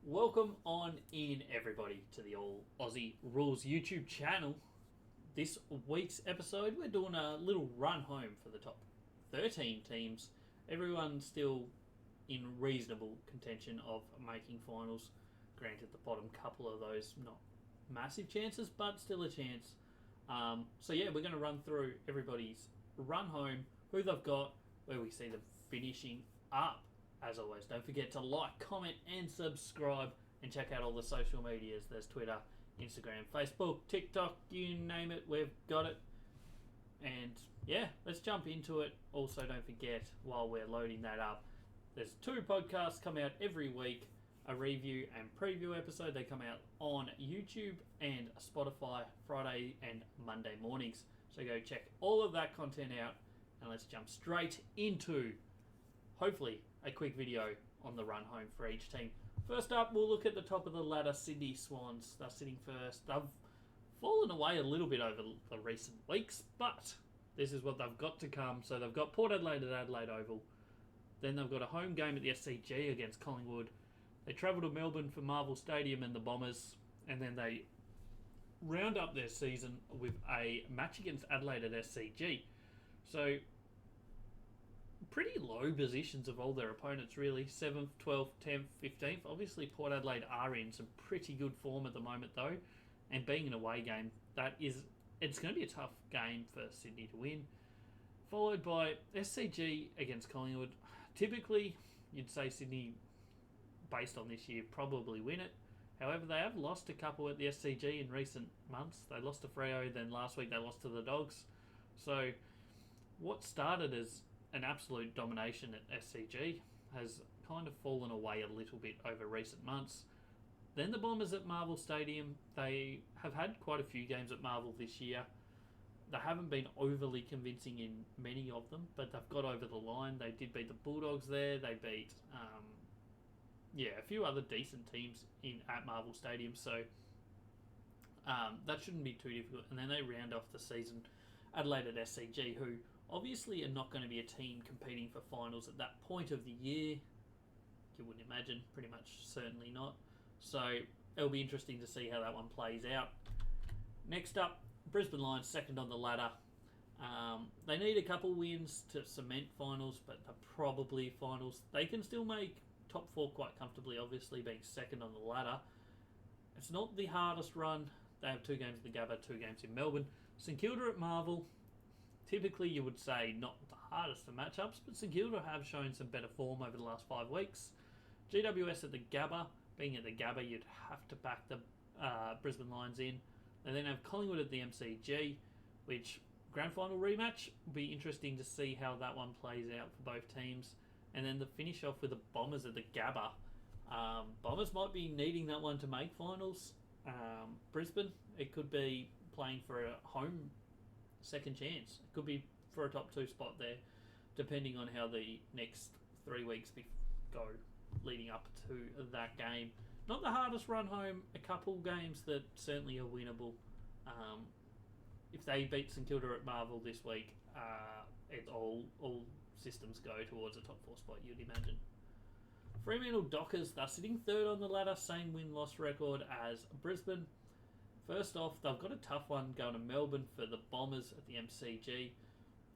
Welcome on in, everybody, to the All Aussie Rules YouTube channel. This week's episode, we're doing a little run home for the top 13 teams. Everyone's still in reasonable contention of making finals. Granted, the bottom couple of those, not massive chances, but still a chance. We're going to run through everybody's run home, who they've got, where we see them finishing up. As always, don't forget to like, comment, and subscribe, and check out all the social medias. There's Twitter, Instagram, Facebook, TikTok, you name it, we've got it. And yeah, let's jump into it. Also, don't forget, while we're loading that up, there's 2 podcasts come out every week, a review and preview episode. They come out on YouTube and Spotify Friday and Monday mornings. So go check all of that content out, and let's jump straight into, hopefully, a quick video on the run home for each team. First up, we'll look at the top of the ladder, Sydney Swans. They're sitting first. They've fallen away a little bit over the recent weeks, but this is what they've got to come. So they've got Port Adelaide at Adelaide Oval. Then they've got a home game at the SCG against Collingwood. They travel to Melbourne for Marvel Stadium and the Bombers. And then they round up their season with a match against Adelaide at SCG. So pretty low positions of all their opponents, really. 7th, 12th, 10th, 15th. Obviously, Port Adelaide are in some pretty good form at the moment, though. And being an away game, it's going to be a tough game for Sydney to win. Followed by SCG against Collingwood. Typically, you'd say Sydney, based on this year, probably win it. However, they have lost a couple at the SCG in recent months. They lost to Freo, then last week they lost to the Dogs. So, what started as an absolute domination at SCG has kind of fallen away a little bit over recent months. Then the Bombers at Marvel Stadium, they have had quite a few games at Marvel this year. They haven't been overly convincing in many of them, but they've got over the line. They did beat the Bulldogs there. They beat a few other decent teams at Marvel Stadium, so that shouldn't be too difficult. And then they round off the season Adelaide at SCG, who obviously are not going to be a team competing for finals at that point of the year. You wouldn't imagine, pretty much certainly not. So it'll be interesting to see how that one plays out. Next up, Brisbane Lions, second on the ladder. They need a couple wins to cement finals, but they're probably finals. They can still make top 4 quite comfortably, obviously, being second on the ladder. It's not the hardest run. They have 2 games at the Gabba, 2 games in Melbourne. St Kilda at Marvel. Typically, you would say not the hardest of matchups, but St Kilda have shown some better form over the last 5 weeks. GWS at the Gabba. Being at the Gabba, you'd have to back the Brisbane Lions in. They then have Collingwood at the MCG, which grand final rematch will be interesting to see how that one plays out for both teams. And then to finish off with the Bombers at the Gabba. Bombers might be needing that one to make finals. Brisbane, it could be playing for a home second chance. It could be for a top 2 spot there, depending on how the next 3 weeks go leading up to that game. Not the hardest run home, a couple games that certainly are winnable. If they beat St Kilda at Marvel this week, it's all systems go towards a top 4 spot, you'd imagine. Fremantle Dockers, they're sitting third on the ladder, same win-loss record as Brisbane. First off, they've got a tough one going to Melbourne for the Bombers at the MCG.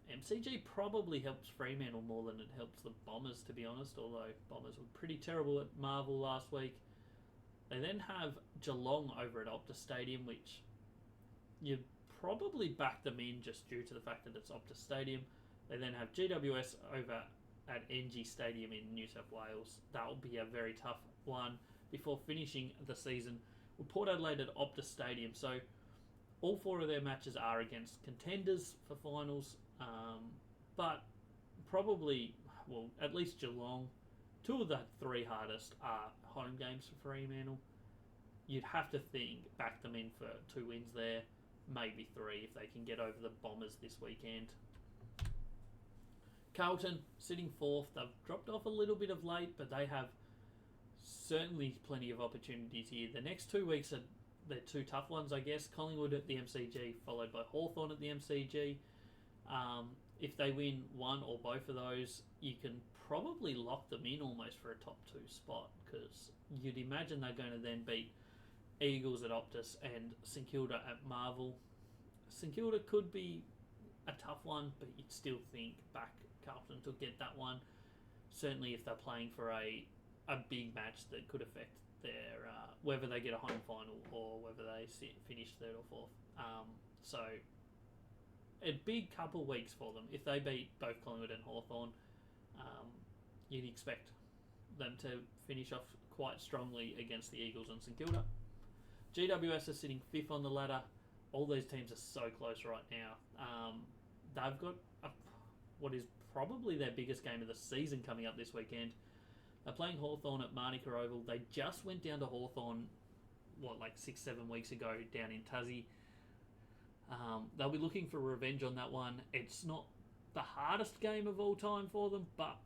MCG probably helps Fremantle more than it helps the Bombers, to be honest, although Bombers were pretty terrible at Marvel last week. They then have Geelong over at Optus Stadium, which you'd probably back them in just due to the fact that it's Optus Stadium. They then have GWS over at NG Stadium in New South Wales. That'll be a very tough one before finishing the season with Port Adelaide at Optus Stadium. So all 4 of their matches are against contenders for finals, but probably, at least Geelong. 2 of the 3 hardest are home games for Fremantle. You'd have to back them in for 2 wins there, maybe 3 if they can get over the Bombers this weekend. Carlton sitting 4th. They've dropped off a little bit of late, but they have certainly plenty of opportunities here. The next 2 weeks are they're 2 tough ones, I guess. Collingwood at the MCG, followed by Hawthorn at the MCG. If they win one or both of those, you can probably lock them in almost for a top 2 spot, because you'd imagine they're going to then beat Eagles at Optus and St Kilda at Marvel. St Kilda could be a tough one, but you'd still think back Carlton to get that one. Certainly if they're playing for a big match that could affect their whether they get a home final or whether they finish 3rd or 4th. So a big couple weeks for them. If they beat both Collingwood and Hawthorn, you'd expect them to finish off quite strongly against the Eagles and St Kilda. GWS are sitting 5th on the ladder. All these teams are so close right now. They've got what is probably their biggest game of the season coming up this weekend. They're playing Hawthorn at Manuka Oval. They just went down to Hawthorn, 6-7 weeks ago down in Tassie. They'll be looking for revenge on that one. It's not the hardest game of all time for them, but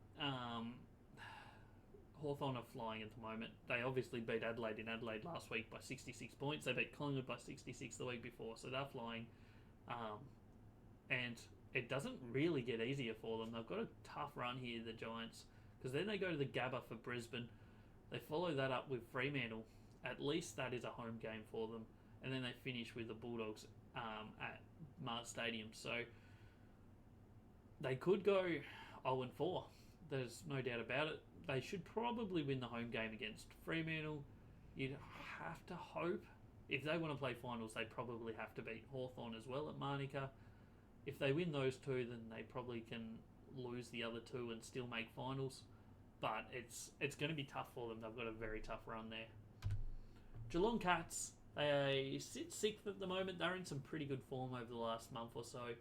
Hawthorn are flying at the moment. They obviously beat Adelaide in Adelaide last week by 66 points. They beat Collingwood by 66 the week before, so they're flying. And it doesn't really get easier for them. They've got a tough run here, the Giants, because then they go to the Gabba for Brisbane. They follow that up with Fremantle. At least that is a home game for them. And then they finish with the Bulldogs at Mars Stadium. So they could go 0-4. There's no doubt about it. They should probably win the home game against Fremantle. You'd have to hope. If they want to play finals, they probably have to beat Hawthorn as well at Manuka. If they win those two, then they probably can lose the other two and still make finals. But it's going to be tough for them. They've got a very tough run there. Geelong Cats, they sit 6th at the moment. They're in some pretty good form over the last month or so.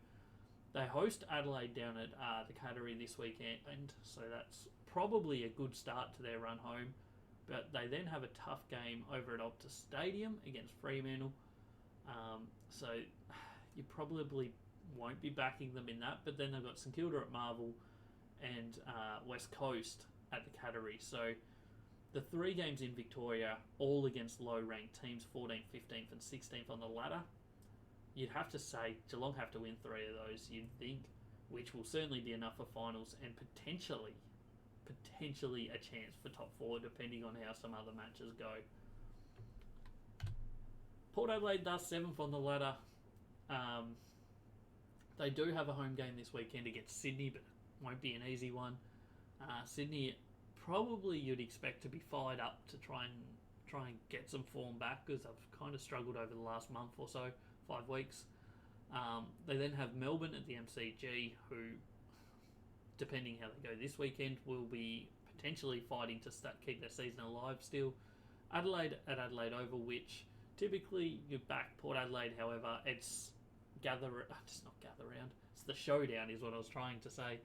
They host Adelaide down at the Cattery this weekend, so that's probably a good start to their run home. But they then have a tough game over at Optus Stadium against Fremantle. So you probably won't be backing them in that. But then they've got St Kilda at Marvel and West Coast at the Cattery. So the 3 games in Victoria, all against low-ranked teams, 14th, 15th and 16th on the ladder. You'd have to say Geelong have to win 3 of those, you'd think, which will certainly be enough for finals and potentially a chance for top 4, depending on how some other matches go. Port Adelaide, thus 7th on the ladder. They do have a home game this weekend against Sydney, but it won't be an easy one. Sydney, probably you'd expect to be fired up to try and get some form back, because they've kind of struggled over the last month or so, 5 weeks. They then have Melbourne at the MCG, who, depending how they go this weekend, will be potentially fighting to keep their season alive still. Adelaide at Adelaide Oval, which typically you back Port Adelaide. However, it's not gather round. It's the showdown is what I was trying to say.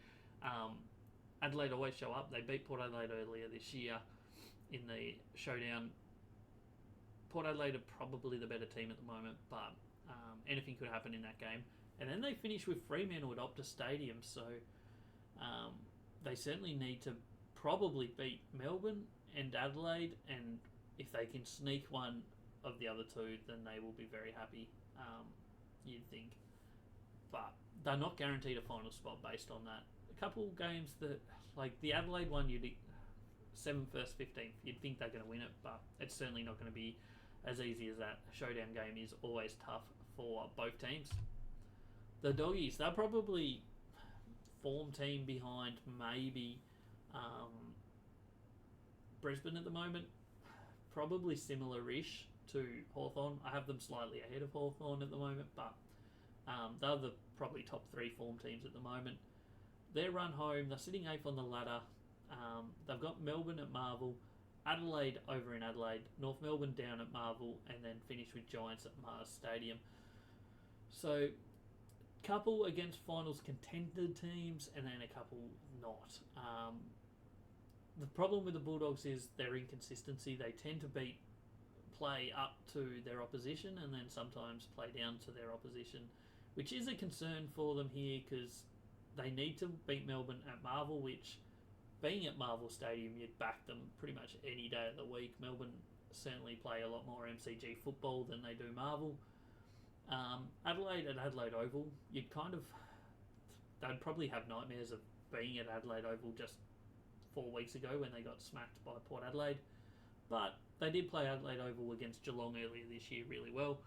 Adelaide always show up. They beat Port Adelaide earlier this year in the showdown. Port Adelaide are probably the better team at the moment, but anything could happen in that game. And then they finish with Fremantle at Optus Stadium, so they certainly need to probably beat Melbourne and Adelaide, and if they can sneak one of the other two, then they will be very happy, you'd think. But they're not guaranteed a final spot based on that. A couple games that, like the Adelaide one, you'd 7th, 1st, 15th, you'd think they're going to win it, but it's certainly not going to be as easy as that. A showdown game is always tough for both teams. The Doggies, they're probably form team behind maybe Brisbane at the moment. Probably similar-ish to Hawthorn. I have them slightly ahead of Hawthorn at the moment, but they're the probably top 3 form teams at the moment. Their run home, they're sitting 8th on the ladder. They've got Melbourne at Marvel, Adelaide over in Adelaide, North Melbourne down at Marvel, and then finish with Giants at Mars Stadium. So, couple against finals contender teams, and then a couple not. The problem with the Bulldogs is their inconsistency. They tend to play up to their opposition, and then sometimes play down to their opposition, which is a concern for them here, because they need to beat Melbourne at Marvel, which, being at Marvel Stadium, you'd back them pretty much any day of the week. Melbourne certainly play a lot more MCG football than they do Marvel. Adelaide at Adelaide Oval, they'd probably have nightmares of being at Adelaide Oval just 4 weeks ago when they got smacked by Port Adelaide. But they did play Adelaide Oval against Geelong earlier this year really well.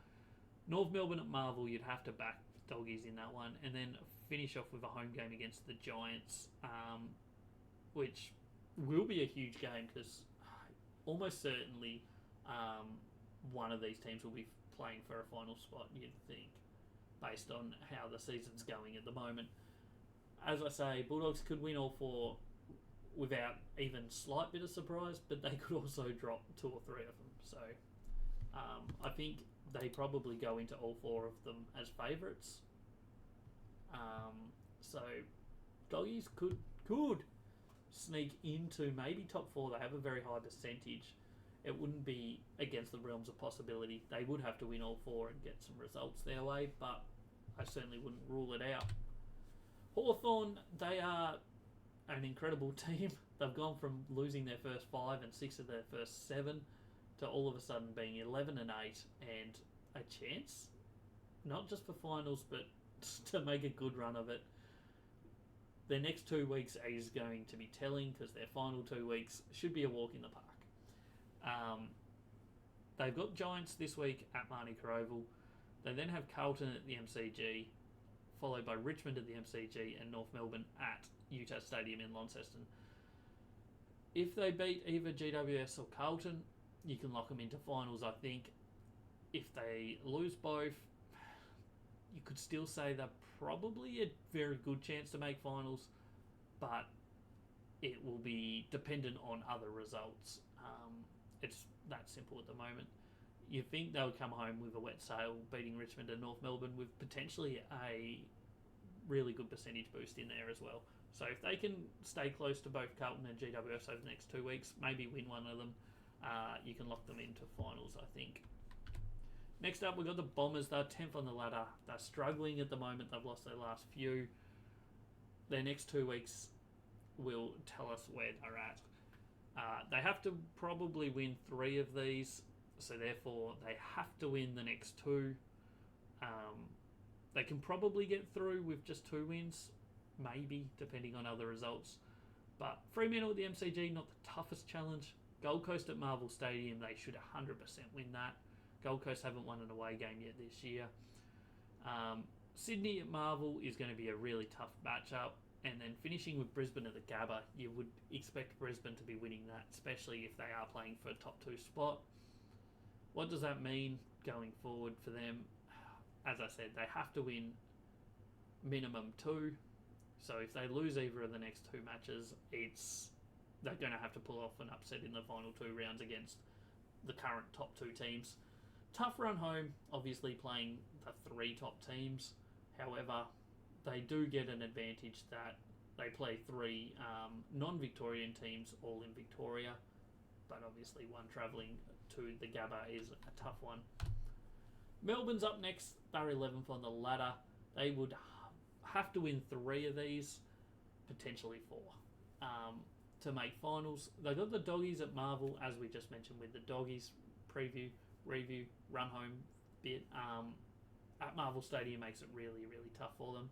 North Melbourne at Marvel, you'd have to back Doggies in that one. And then finish off with a home game against the Giants, which will be a huge game because almost certainly one of these teams will be playing for a final spot, you'd think, based on how the season's going at the moment. As I say, Bulldogs could win all 4 without even slight bit of surprise, but they could also drop 2 or 3 of them. So I think they probably go into all 4 of them as favourites. So Doggies could sneak into maybe top 4. They have a very high percentage. It wouldn't be against the realms of possibility. They would have to win all 4 and get some results their way, but I certainly wouldn't rule it out. Hawthorn, they are an incredible team. They've gone from losing their first 5 and 6 of their first 7 to all of a sudden being 11 and 8 and a chance, not just for finals, but to make a good run of it. Their next 2 weeks is going to be telling because their final 2 weeks should be a walk in the park. They've got Giants this week at Manuka Oval. They then have Carlton at the MCG, followed by Richmond at the MCG and North Melbourne at Utah Stadium in Launceston. If they beat either GWS or Carlton, you can lock them into finals, I think. If they lose both, you could still say they're probably a very good chance to make finals, but it will be dependent on other results. It's that simple at the moment. You think they'll come home with a wet sail, beating Richmond and North Melbourne with potentially a really good percentage boost in there as well. So if they can stay close to both Carlton and GWS over the next 2 weeks, maybe win one of them, you can lock them into finals, I think. Next up, we've got the Bombers. They're 10th on the ladder. They're struggling at the moment. They've lost their last few. Their next 2 weeks will tell us where they're at. They have to probably win 3 of these, so therefore they have to win the next 2. They can probably get through with just 2 wins, maybe, depending on other results. But Fremantle at the MCG, not the toughest challenge. Gold Coast at Marvel Stadium, they should 100% win that. Gold Coast haven't won an away game yet this year. Sydney at Marvel is going to be a really tough matchup. And then finishing with Brisbane at the Gabba, you would expect Brisbane to be winning that, especially if they are playing for a top 2 spot. What does that mean going forward for them? As I said, they have to win minimum 2. So if they lose either of the next 2 matches, they're going to have to pull off an upset in the final 2 rounds against the current top 2 teams. Tough run home, obviously playing the 3 top teams. However, they do get an advantage that they play 3 non-Victorian teams all in Victoria, but obviously one travelling to the Gabba is a tough one. Melbourne's up next. They're 11th on the ladder. They would have to win 3 of these, potentially 4, to make finals. They got the Doggies at Marvel, as we just mentioned with the Doggies review, run home bit. At Marvel Stadium makes it really, really tough for them.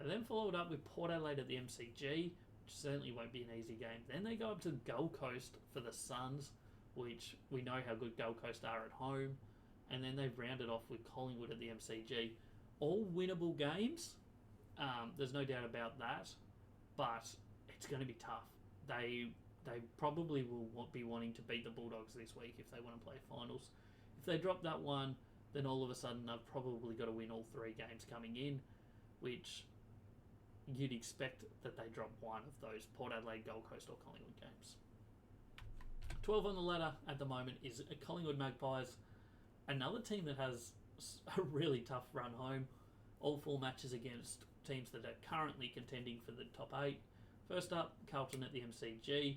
They then followed up with Port Adelaide at the MCG, which certainly won't be an easy game. Then they go up to Gold Coast for the Suns, which we know how good Gold Coast are at home. And then they've rounded off with Collingwood at the MCG. All winnable games. There's no doubt about that. But it's going to be tough. They probably will be wanting to beat the Bulldogs this week if they want to play finals. If they drop that one, then all of a sudden they've probably got to win all 3 games coming in, which you'd expect that they drop one of those Port Adelaide, Gold Coast or Collingwood games. 12 on the ladder at the moment is Collingwood Magpies, another team that has a really tough run home. All 4 matches against teams that are currently contending for the top 8. First up, Carlton at the MCG.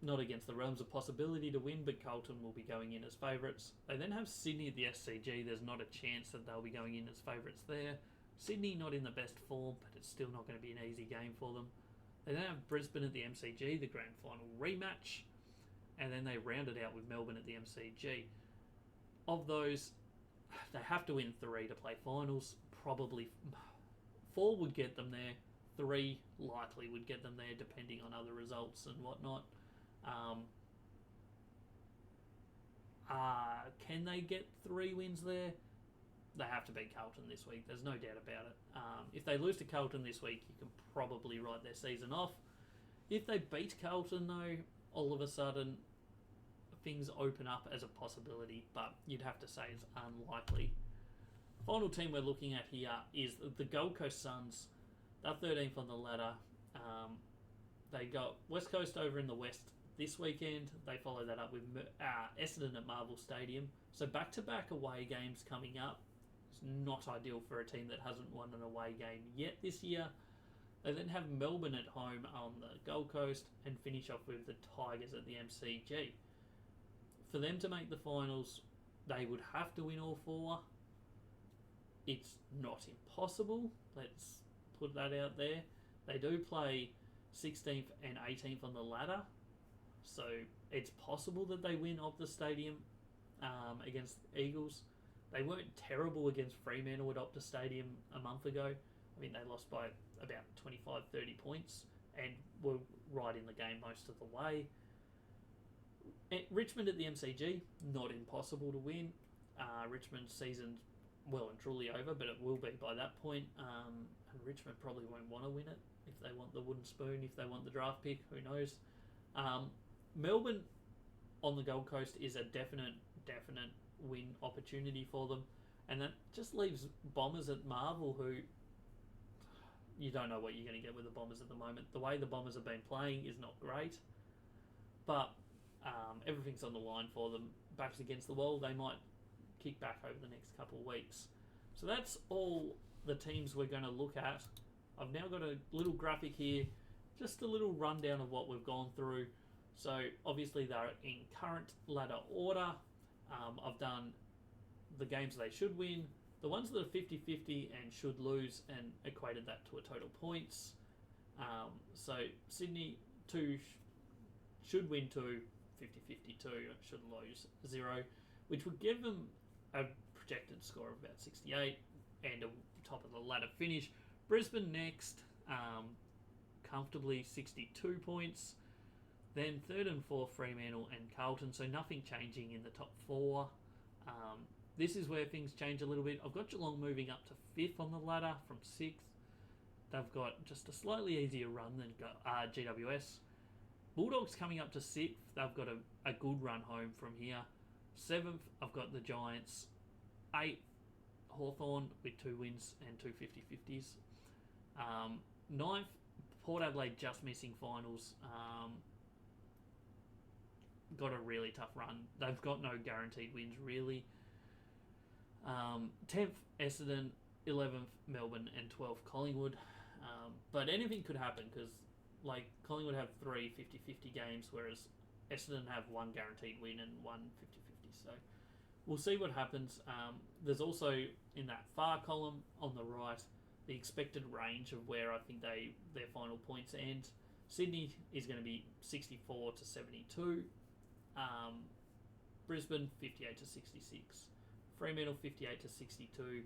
Not against the realms of possibility to win, but Carlton will be going in as favourites. They then have Sydney at the SCG. There's not a chance that they'll be going in as favourites there. Sydney not in the best form, but it's still not going to be an easy game for them. They then have Brisbane at the MCG, the grand final rematch. And then they round it out with Melbourne at the MCG. Of those, they have to win 3 to play finals. Probably 4 would get them there. 3 likely would get them there, depending on other results and whatnot. Can they get 3 wins there? They have to beat Carlton this week. There's no doubt about it. If they lose to Carlton this week, you can probably write their season off. If they beat Carlton, though, all of a sudden things open up as a possibility, but you'd have to say it's unlikely. Final team we're looking at here is the Gold Coast Suns. They're 13th on the ladder. They got West Coast over in the west this weekend. They follow that up with Essendon at Marvel Stadium. So back-to-back away games coming up. It's not ideal for a team that hasn't won an away game yet this year. They then have Melbourne at home on the Gold Coast and finish off with the Tigers at the MCG. For them to make the finals, they would have to win all 4. It's not impossible. Let's put that out there. They do play 16th and 18th on the ladder, so it's possible that they win Optus Stadium against Eagles. They weren't terrible against Fremantle at Optus Stadium a month ago. I mean, they lost by about 25-30 points and were right in the game most of the way. Richmond at the MCG, not impossible to win. Richmond's season's well and truly over, but it will be by that point. And Richmond probably won't want to win it if they want the wooden spoon, if they want the draft pick, who knows. Melbourne on the Gold Coast is a definite win opportunity for them, and that just leaves Bombers at Marvel, who you don't know what you're going to get with the Bombers at the moment. The way the Bombers have been playing is not great, but everything's on the line for them. Backs against the wall, they might kick back over the next couple of weeks. So that's all the teams we're going to look at. I've now got a little graphic here, just a little rundown of what we've gone through. So obviously they're in current ladder order. I've done the games they should win, the ones that are 50-50 and should lose, and equated that to a total points. So Sydney 2 should win 2, 50-50 2, should lose 0, which would give them a projected score of about 68 and a top of the ladder finish. Brisbane next, comfortably 62 points. Then 3rd and 4th, Fremantle and Carlton, so nothing changing in the top 4. This is where things change a little bit. I've got Geelong moving up to 5th on the ladder from 6th. They've got just a slightly easier run than GWS. Bulldogs coming up to 6th. They've got a good run home from here. 7th, I've got the Giants. 8th, Hawthorn with 2 wins and 2 50-50s. 9th, Port Adelaide just missing finals. Got a really tough run. They've got no guaranteed wins, really. 10th, Essendon. 11th, Melbourne. And 12th, Collingwood. But anything could happen, because Collingwood have 3 50-50 games, whereas Essendon have 1 guaranteed win and 1 50-50. So we'll see what happens. There's also, in that far column on the right, the expected range of where I think their final points end. Sydney is going to be 64 to 72. Brisbane 58 to 66. Fremantle 58 to 62.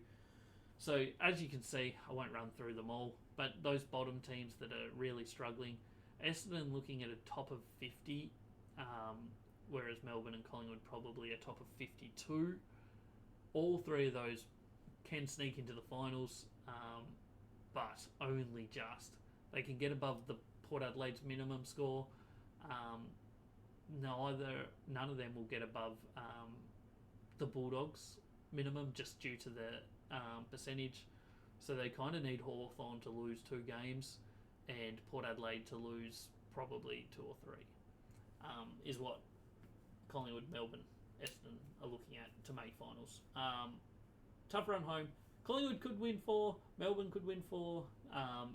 So as you can see, I won't run through them all, but those bottom teams that are really struggling, Essendon looking at a top of 50, whereas Melbourne and Collingwood probably a top of 52. All 3 of those can sneak into the finals, but only just. They can get above the Port Adelaide's minimum score. None of them will get above the Bulldogs minimum, just due to the percentage. So they kind of need Hawthorn to lose 2 games and Port Adelaide to lose probably 2 or 3, is what Collingwood, Melbourne, Essendon are looking at to make finals. Tough run home. Collingwood could win 4, Melbourne could win 4.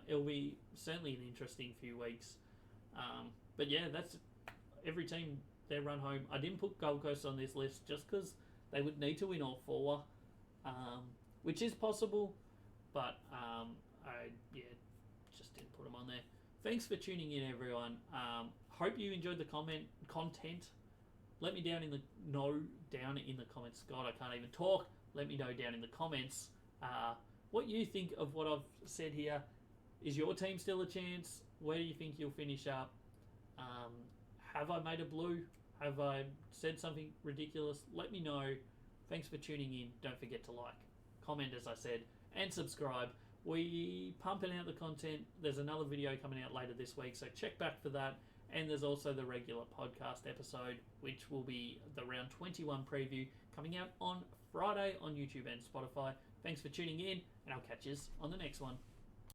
It'll be certainly an interesting few weeks. But yeah, that's every team, their run home. I didn't put Gold Coast on this list just because they would need to win all 4, which is possible, but I just didn't put them on there. Thanks for tuning in, everyone. Hope you enjoyed the content. Let me down in the comments. God, I can't even talk. Let me know down in the comments what you think of what I've said here. Is your team still a chance? Where do you think you'll finish up? Have I made a blue? Have I said something ridiculous? Let me know. Thanks for tuning in. Don't forget to like, comment, as I said, and subscribe. We pumping out the content. There's another video coming out later this week, so check back for that. And there's also the regular podcast episode, which will be the round 21 preview, coming out on Friday on YouTube and Spotify. Thanks for tuning in, and I'll catch you on the next one.